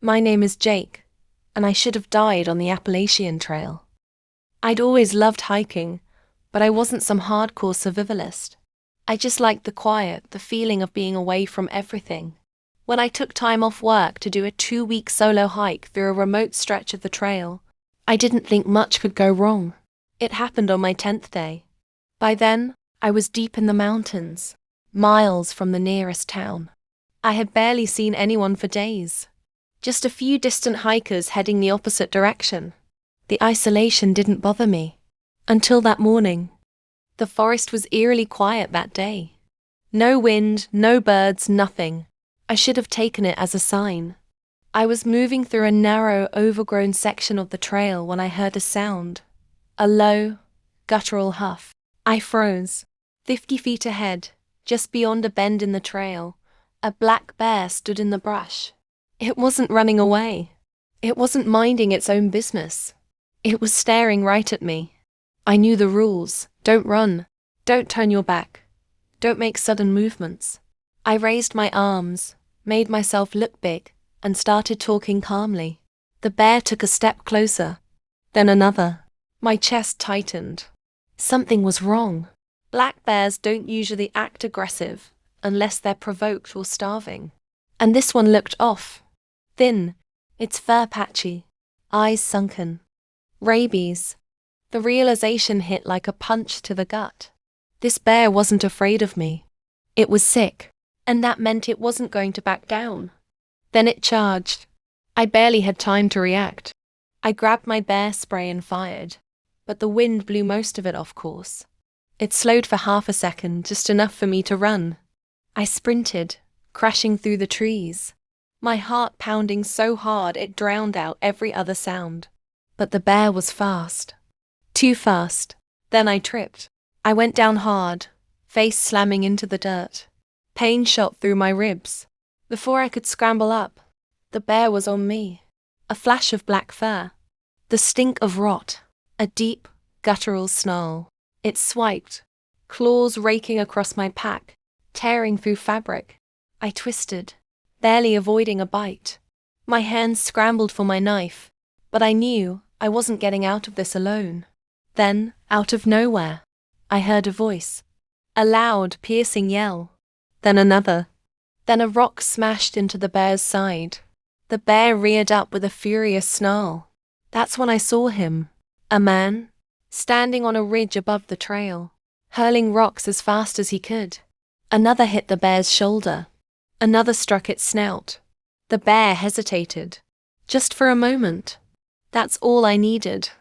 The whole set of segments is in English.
My name is Jake, and I should have died on the Appalachian Trail. I'd always loved hiking, but I wasn't some hardcore survivalist. I just liked the quiet, the feeling of being away from everything. When I took time off work to do a 2-week solo hike through a remote stretch of the trail, I didn't think much could go wrong. It happened on my 10th day. By then, I was deep in the mountains, miles from the nearest town. I had barely seen anyone for days. Just a few distant hikers heading the opposite direction. The isolation didn't bother me. Until that morning. The forest was eerily quiet that day. No wind, no birds, nothing. I should have taken it as a sign. I was moving through a narrow, overgrown section of the trail when I heard a sound. A low, guttural huff. I froze. 50 feet ahead, just beyond a bend in the trail, a black bear stood in the brush. It wasn't running away. It wasn't minding its own business. It was staring right at me. I knew the rules. Don't run. Don't turn your back. Don't make sudden movements. I raised my arms, made myself look big, and started talking calmly. The bear took a step closer, then another. My chest tightened. Something was wrong. Black bears don't usually act aggressive unless they're provoked or starving. And this one looked off. Thin, its fur patchy, eyes sunken. Rabies. The realization hit like a punch to the gut. This bear wasn't afraid of me. It was sick, and that meant it wasn't going to back down. Then it charged. I barely had time to react. I grabbed my bear spray and fired, but the wind blew most of it off course. It slowed for half a second, just enough for me to run. I sprinted, crashing through the trees, my heart pounding so hard it drowned out every other sound. But the bear was fast. Too fast. Then I tripped. I went down hard, face slamming into the dirt. Pain shot through my ribs. Before I could scramble up, the bear was on me. A flash of black fur. The stink of rot. A deep, guttural snarl. It swiped, claws raking across my pack, tearing through fabric. I twisted, barely avoiding a bite. My hands scrambled for my knife, but I knew I wasn't getting out of this alone. Then, out of nowhere, I heard a voice. A loud, piercing yell. Then another. Then a rock smashed into the bear's side. The bear reared up with a furious snarl. That's when I saw him. A man, standing on a ridge above the trail, hurling rocks as fast as he could. Another hit the bear's shoulder. Another struck its snout. The bear hesitated. Just for a moment. That's all I needed.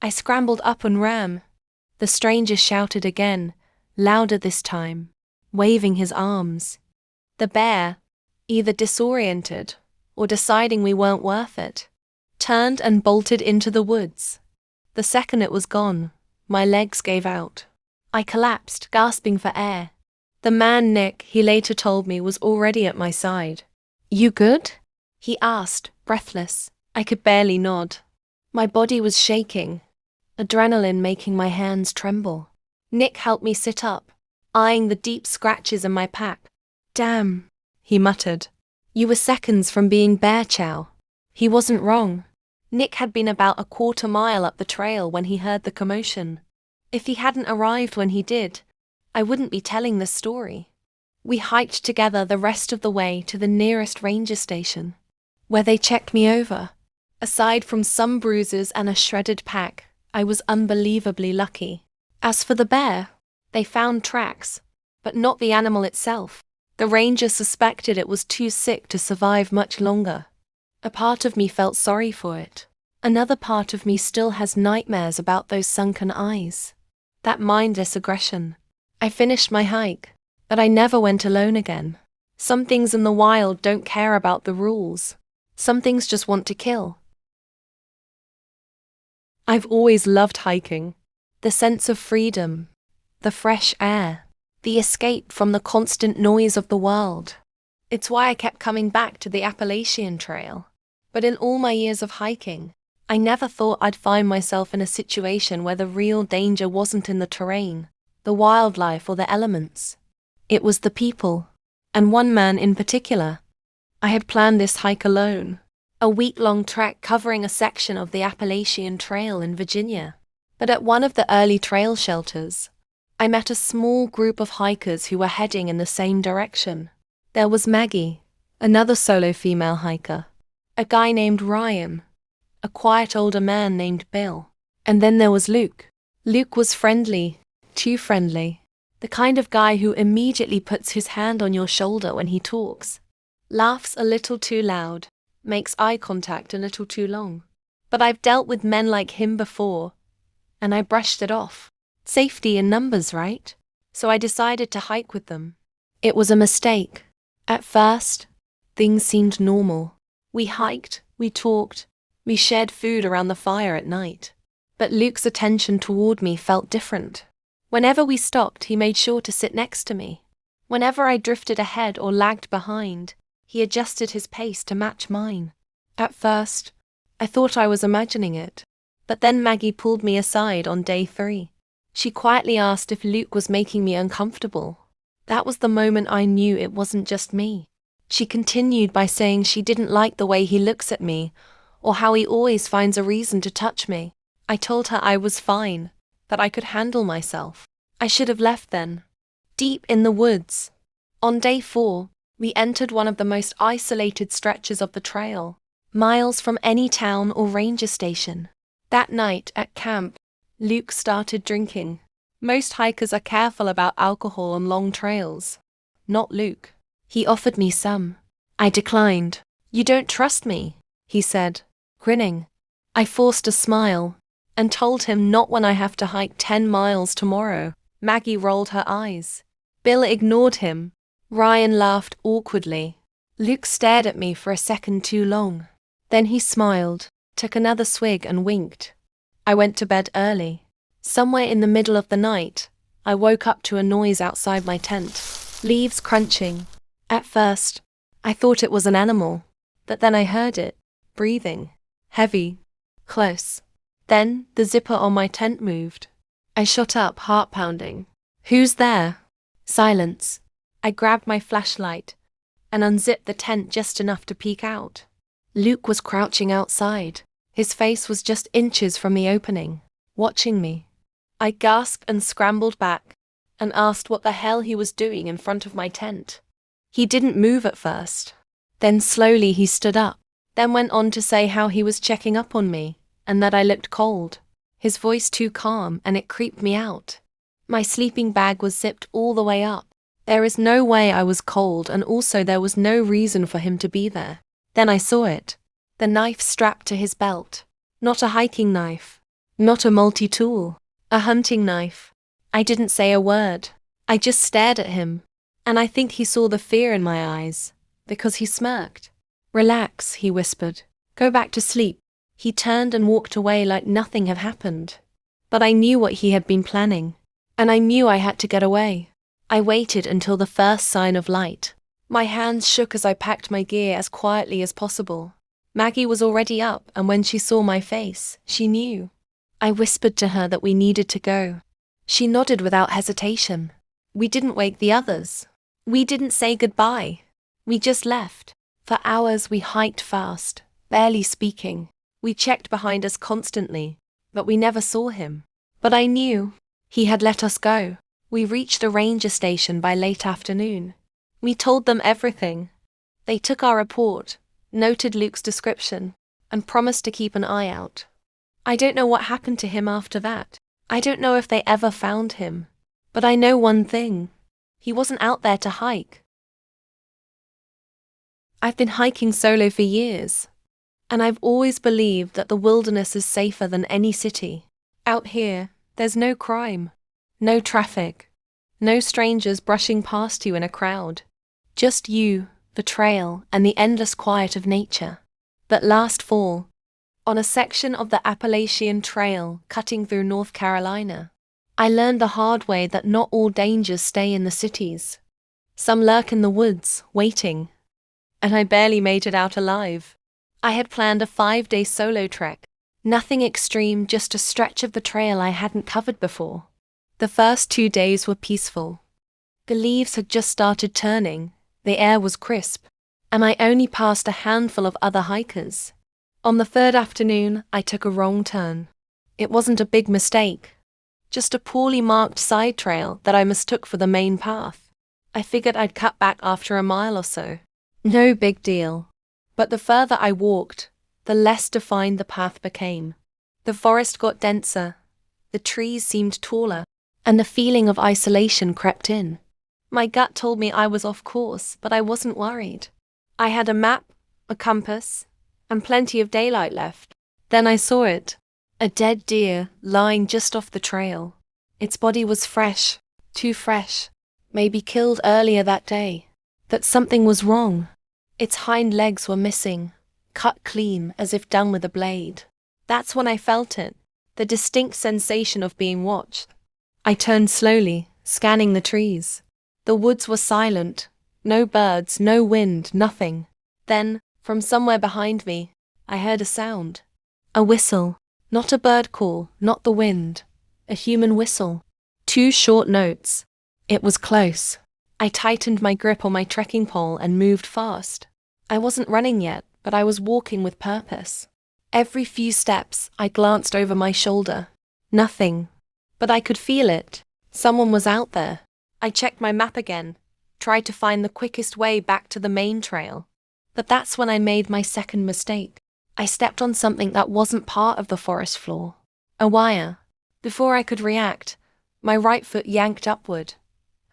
I scrambled up and ran. The stranger shouted again, louder this time, waving his arms. The bear, either disoriented or deciding we weren't worth it, turned and bolted into the woods. The second it was gone, my legs gave out. I collapsed, gasping for air. The man, Nick, he later told me, was already at my side. You good? He asked, breathless. I could barely nod. My body was shaking, adrenaline making my hands tremble. Nick helped me sit up, eyeing the deep scratches in my pack. Damn, he muttered. You were seconds from being bear chow. He wasn't wrong. Nick had been about a quarter mile up the trail when he heard the commotion. If he hadn't arrived when he did, I wouldn't be telling this story. We hiked together the rest of the way to the nearest ranger station, where they checked me over. Aside from some bruises and a shredded pack, I was unbelievably lucky. As for the bear, they found tracks, but not the animal itself. The ranger suspected it was too sick to survive much longer. A part of me felt sorry for it. Another part of me still has nightmares about those sunken eyes. That mindless aggression. I finished my hike, but I never went alone again. Some things in the wild don't care about the rules. Some things just want to kill. I've always loved hiking. The sense of freedom, the fresh air, the escape from the constant noise of the world. It's why I kept coming back to the Appalachian Trail. But in all my years of hiking, I never thought I'd find myself in a situation where the real danger wasn't in the terrain, the wildlife, or the elements. It was the people, and one man in particular. I had planned this hike alone, A week-long trek covering a section of the Appalachian Trail in Virginia. But at one of the early trail shelters, I met a small group of hikers who were heading in the same direction. There was Maggie, another solo female hiker, a guy named Ryan, a quiet older man named Bill, and then there was Luke. Luke was friendly, too friendly, the kind of guy who immediately puts his hand on your shoulder when he talks, laughs a little too loud, makes eye contact a little too long. But I've dealt with men like him before, and I brushed it off. Safety in numbers, right? So I decided to hike with them. It was a mistake. At first, things seemed normal. We hiked, we talked, we shared food around the fire at night. But Luke's attention toward me felt different. Whenever we stopped, he made sure to sit next to me. Whenever I drifted ahead or lagged behind, he adjusted his pace to match mine. At first, I thought I was imagining it. But then Maggie pulled me aside on day 3. She quietly asked if Luke was making me uncomfortable. That was the moment I knew it wasn't just me. She continued by saying she didn't like the way he looks at me, or how he always finds a reason to touch me. I told her I was fine, that I could handle myself. I should have left then. Deep in the woods. On day 4, we entered one of the most isolated stretches of the trail, miles from any town or ranger station. That night at camp, Luke started drinking. Most hikers are careful about alcohol on long trails. Not Luke. He offered me some. I declined. "You don't trust me," he said, grinning. I forced a smile, and told him not when I have to hike 10 miles tomorrow. Maggie rolled her eyes. Bill ignored him. Ryan laughed awkwardly. Luke stared at me for a second too long. Then he smiled, took another swig and winked. I went to bed early. Somewhere in the middle of the night, I woke up to a noise outside my tent. Leaves crunching. At first, I thought it was an animal, but then I heard it, breathing, heavy, close. Then the zipper on my tent moved. I shot up, heart pounding. "Who's there?" Silence. I grabbed my flashlight and unzipped the tent just enough to peek out. Luke was crouching outside. His face was just inches from the opening, watching me. I gasped and scrambled back and asked what the hell he was doing in front of my tent. He didn't move at first. Then slowly he stood up, then went on to say how he was checking up on me and that I looked cold. His voice too calm, and it creeped me out. My sleeping bag was zipped all the way up. There is no way I was cold, and also there was no reason for him to be there. Then I saw it. The knife strapped to his belt. Not a hiking knife. Not a multi-tool. A hunting knife. I didn't say a word. I just stared at him. And I think he saw the fear in my eyes, because he smirked. "Relax," he whispered. "Go back to sleep." He turned and walked away like nothing had happened. But I knew what he had been planning, and I knew I had to get away. I waited until the first sign of light. My hands shook as I packed my gear as quietly as possible. Maggie was already up, and when she saw my face, she knew. I whispered to her that we needed to go. She nodded without hesitation. We didn't wake the others. We didn't say goodbye. We just left. For hours we hiked fast, barely speaking. We checked behind us constantly, but we never saw him. But I knew. He had let us go. We reached the ranger station by late afternoon. We told them everything. They took our report, noted Luke's description, and promised to keep an eye out. I don't know what happened to him after that. I don't know if they ever found him. But I know one thing. He wasn't out there to hike. I've been hiking solo for years, and I've always believed that the wilderness is safer than any city. Out here, there's no crime, no traffic, no strangers brushing past you in a crowd. Just you, the trail, and the endless quiet of nature. But last fall, on a section of the Appalachian Trail cutting through North Carolina, I learned the hard way that not all dangers stay in the cities. Some lurk in the woods, waiting. And I barely made it out alive. I had planned a 5-day solo trek. Nothing extreme, just a stretch of the trail I hadn't covered before. The first 2 days were peaceful. The leaves had just started turning. The air was crisp. and I only passed a handful of other hikers. On the third afternoon, I took a wrong turn. It wasn't a big mistake, just a poorly marked side trail that I mistook for the main path. I figured I'd cut back after a mile or so. No big deal. But the further I walked, the less defined the path became. The forest got denser, the trees seemed taller, and the feeling of isolation crept in. My gut told me I was off course, but I wasn't worried. I had a map, a compass, and plenty of daylight left. Then I saw it. A dead deer lying just off the trail. Its body was fresh, too fresh, maybe killed earlier that day. That something was wrong. Its hind legs were missing, cut clean as if done with a blade. That's when I felt it, the distinct sensation of being watched. I turned slowly, scanning the trees. The woods were silent, no birds, no wind, nothing. Then, from somewhere behind me, I heard a sound. A whistle. Not a bird call, not the wind. A human whistle. 2 short notes. It was close. I tightened my grip on my trekking pole and moved fast. I wasn't running yet, but I was walking with purpose. Every few steps, I glanced over my shoulder. Nothing. But I could feel it. Someone was out there. I checked my map again, tried to find the quickest way back to the main trail. But that's when I made my second mistake. I stepped on something that wasn't part of the forest floor. A wire. Before I could react, my right foot yanked upward,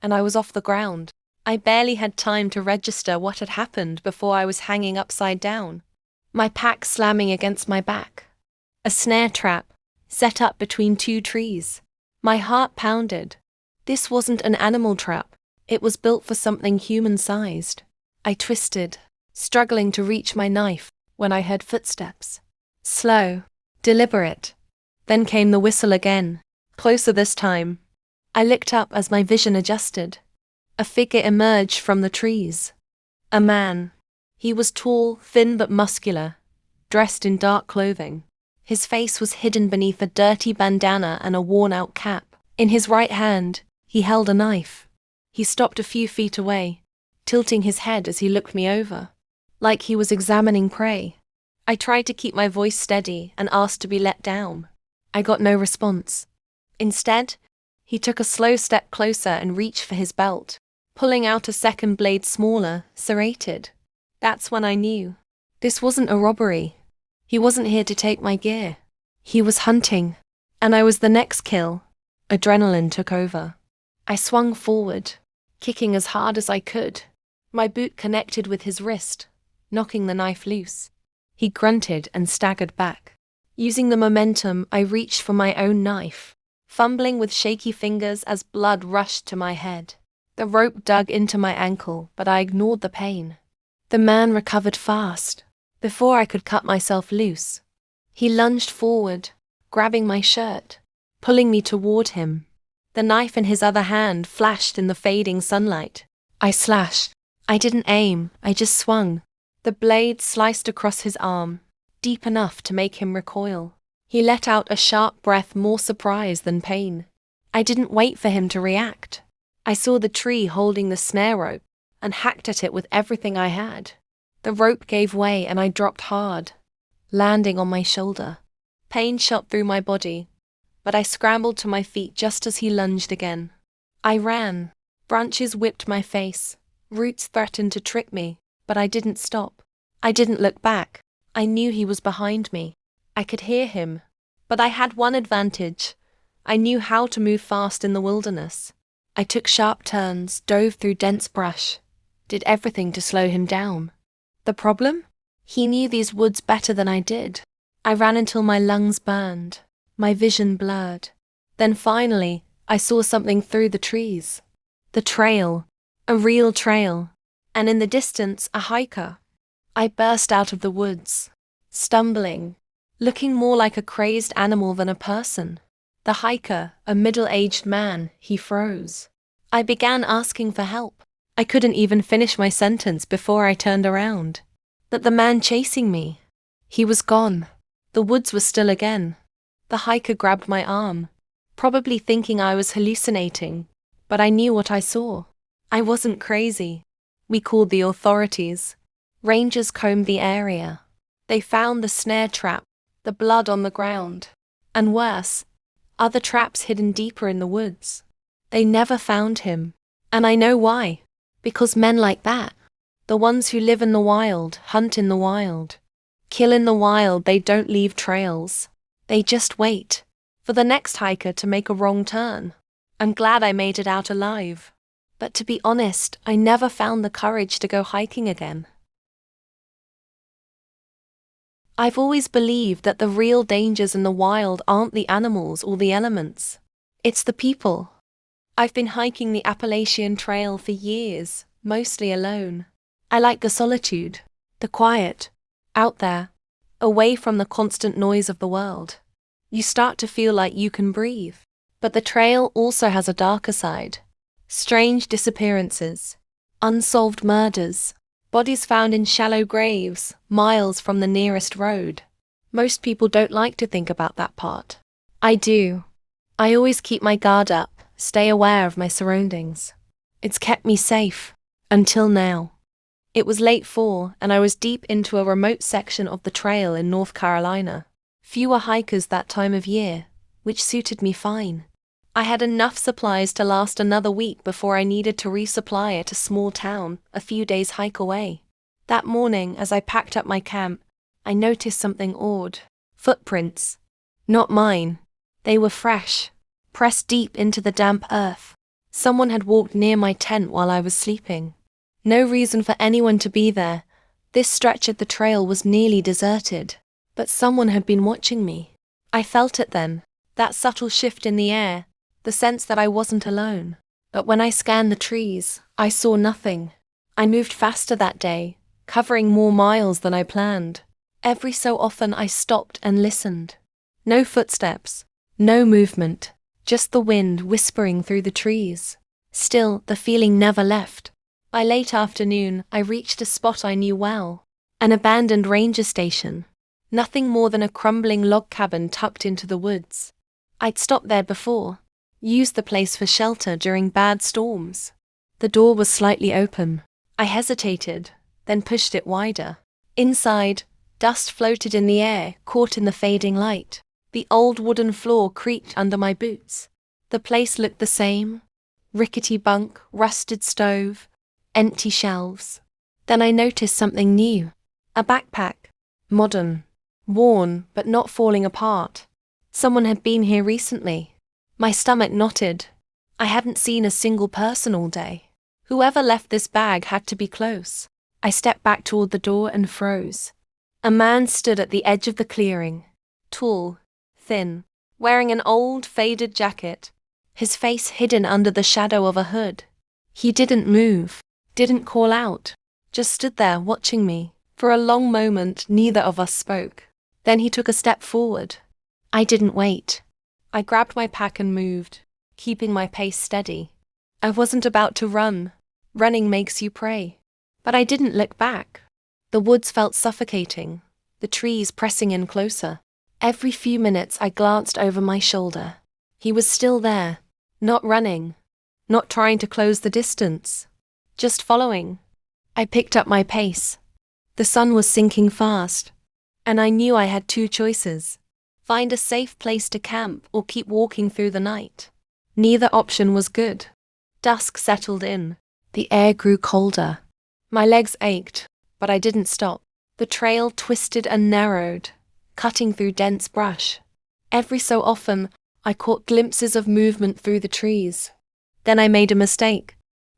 and I was off the ground. I barely had time to register what had happened before I was hanging upside down, my pack slamming against my back. A snare trap, set up between 2 trees. My heart pounded. This wasn't an animal trap. It was built for something human-sized. I twisted, struggling to reach my knife, when I heard footsteps. Slow, deliberate. Then came the whistle again, closer this time. I looked up as my vision adjusted. A figure emerged from the trees. A man. He was tall, thin but muscular, dressed in dark clothing. His face was hidden beneath a dirty bandana and a worn-out cap. In his right hand, he held a knife. He stopped a few feet away, tilting his head as he looked me over, like he was examining prey. I tried to keep my voice steady and asked to be let down. I got no response. Instead, he took a slow step closer and reached for his belt, pulling out a second blade smaller, serrated. That's when I knew. This wasn't a robbery. He wasn't here to take my gear. He was hunting. And I was the next kill. Adrenaline took over. I swung forward, kicking as hard as I could. My boot connected with his wrist, knocking the knife loose. He grunted and staggered back. Using the momentum, I reached for my own knife, fumbling with shaky fingers as blood rushed to my head. The rope dug into my ankle, but I ignored the pain. The man recovered fast, before I could cut myself loose. He lunged forward, grabbing my shirt, pulling me toward him. The knife in his other hand flashed in the fading sunlight. I slashed. I didn't aim, I just swung. The blade sliced across his arm, deep enough to make him recoil. He let out a sharp breath, more surprise than pain. I didn't wait for him to react. I saw the tree holding the snare rope and hacked at it with everything I had. The rope gave way and I dropped hard, landing on my shoulder. Pain shot through my body, but I scrambled to my feet just as he lunged again. I ran. Branches whipped my face. Roots threatened to trip me, but I didn't stop. I didn't look back. I knew he was behind me. I could hear him. But I had one advantage. I knew how to move fast in the wilderness. I took sharp turns, dove through dense brush, did everything to slow him down. The problem? He knew these woods better than I did. I ran until my lungs burned, my vision blurred. Then finally, I saw something through the trees. The trail. A real trail. And in the distance, a hiker. I burst out of the woods, stumbling, looking more like a crazed animal than a person. The hiker, a middle-aged man, he froze. I began asking for help. I couldn't even finish my sentence before I turned around. But the man chasing me, he was gone. The woods were still again. The hiker grabbed my arm, probably thinking I was hallucinating, but I knew what I saw. I wasn't crazy. We called the authorities. Rangers combed the area. They found the snare trap, the blood on the ground, and worse, other traps hidden deeper in the woods. They never found him. And I know why. Because men like that, the ones who live in the wild, hunt in the wild, kill in the wild, they don't leave trails. They just wait for the next hiker to make a wrong turn. I'm glad I made it out alive. But to be honest, I never found the courage to go hiking again. I've always believed that the real dangers in the wild aren't the animals or the elements. It's the people. I've been hiking the Appalachian Trail for years, mostly alone. I like the solitude, the quiet, out there, away from the constant noise of the world. You start to feel like you can breathe. But the trail also has a darker side. Strange disappearances, unsolved murders, bodies found in shallow graves, miles from the nearest road. Most people don't like to think about that part. I do. I always keep my guard up, stay aware of my surroundings. It's kept me safe, until now. It was late fall, and I was deep into a remote section of the trail in North Carolina. Fewer hikers that time of year, which suited me fine. I had enough supplies to last another week before I needed to resupply at a small town a few days' hike away. That morning, as I packed up my camp, I noticed something odd. Footprints. Not mine. They were fresh, pressed deep into the damp earth. Someone had walked near my tent while I was sleeping. No reason for anyone to be there. This stretch of the trail was nearly deserted. But someone had been watching me. I felt it then, that subtle shift in the air, the sense that I wasn't alone. But when I scanned the trees, I saw nothing. I moved faster that day, covering more miles than I planned. Every so often I stopped and listened. No footsteps, no movement, just the wind whispering through the trees. Still, the feeling never left. By late afternoon, I reached a spot I knew well, an abandoned ranger station. Nothing more than a crumbling log cabin tucked into the woods. I'd stopped there before, used the place for shelter during bad storms. The door was slightly open. I hesitated, then pushed it wider. Inside, dust floated in the air, caught in the fading light. The old wooden floor creaked under my boots. The place looked the same. Rickety bunk, rusted stove, empty shelves. Then I noticed something new. A backpack. Modern. Worn, but not falling apart. Someone had been here recently. My stomach knotted. I hadn't seen a single person all day. Whoever left this bag had to be close. I stepped back toward the door and froze. A man stood at the edge of the clearing. Tall, thin, wearing an old, faded jacket. His face hidden under the shadow of a hood. He didn't move, didn't call out, just stood there watching me. For a long moment, neither of us spoke. Then he took a step forward. I didn't wait. I grabbed my pack and moved, keeping my pace steady. I wasn't about to run. Running makes you pray. But I didn't look back. The woods felt suffocating, the trees pressing in closer. Every few minutes I glanced over my shoulder. He was still there, not running, not trying to close the distance, just following. I picked up my pace. The sun was sinking fast, and I knew I had two choices: find a safe place to camp or keep walking through the night. Neither option was good. Dusk settled in. The air grew colder. My legs ached, but I didn't stop. The trail twisted and narrowed, cutting through dense brush. Every so often, I caught glimpses of movement through the trees. Then I made a mistake.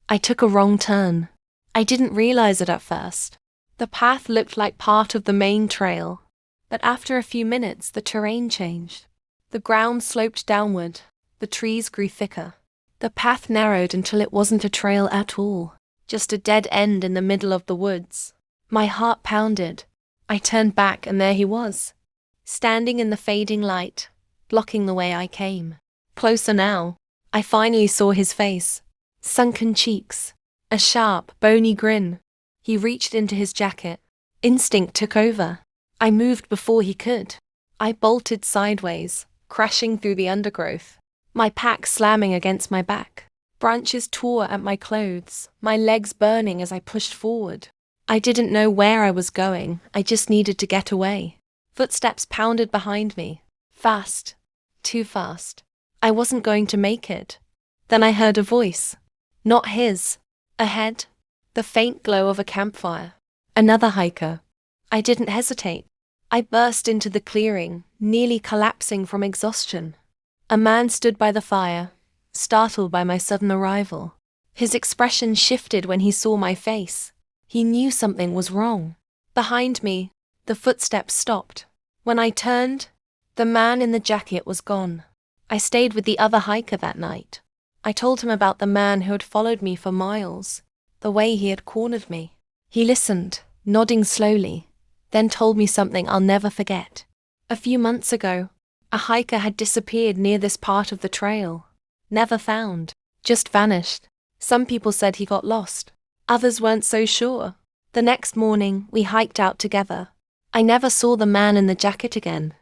I took a wrong turn. I didn't realize it at first. The path looked like part of the main trail, but after a few minutes the terrain changed. The ground sloped downward, the trees grew thicker. The path narrowed until it wasn't a trail at all, just a dead end in the middle of the woods. My heart pounded. I turned back and there he was, standing in the fading light, blocking the way I came. Closer now, I finally saw his face. Sunken cheeks, a sharp, bony grin. He reached into his jacket. Instinct took over. I moved before he could. I bolted sideways, crashing through the undergrowth, my pack slamming against my back. Branches tore at my clothes, my legs burning as I pushed forward. I didn't know where I was going, I just needed to get away. Footsteps pounded behind me. Fast. Too fast. I wasn't going to make it. Then I heard a voice. Not his. Ahead. The faint glow of a campfire. Another hiker. I didn't hesitate. I burst into the clearing, nearly collapsing from exhaustion. A man stood by the fire, startled by my sudden arrival. His expression shifted when he saw my face. He knew something was wrong. Behind me, the footsteps stopped. When I turned, the man in the jacket was gone. I stayed with the other hiker that night. I told him about the man who had followed me for miles, the way he had cornered me. He listened, nodding slowly, then told me something I'll never forget. A few months ago, a hiker had disappeared near this part of the trail. Never found, just vanished. Some people said he got lost. Others weren't so sure. The next morning, we hiked out together. I never saw the man in the jacket again.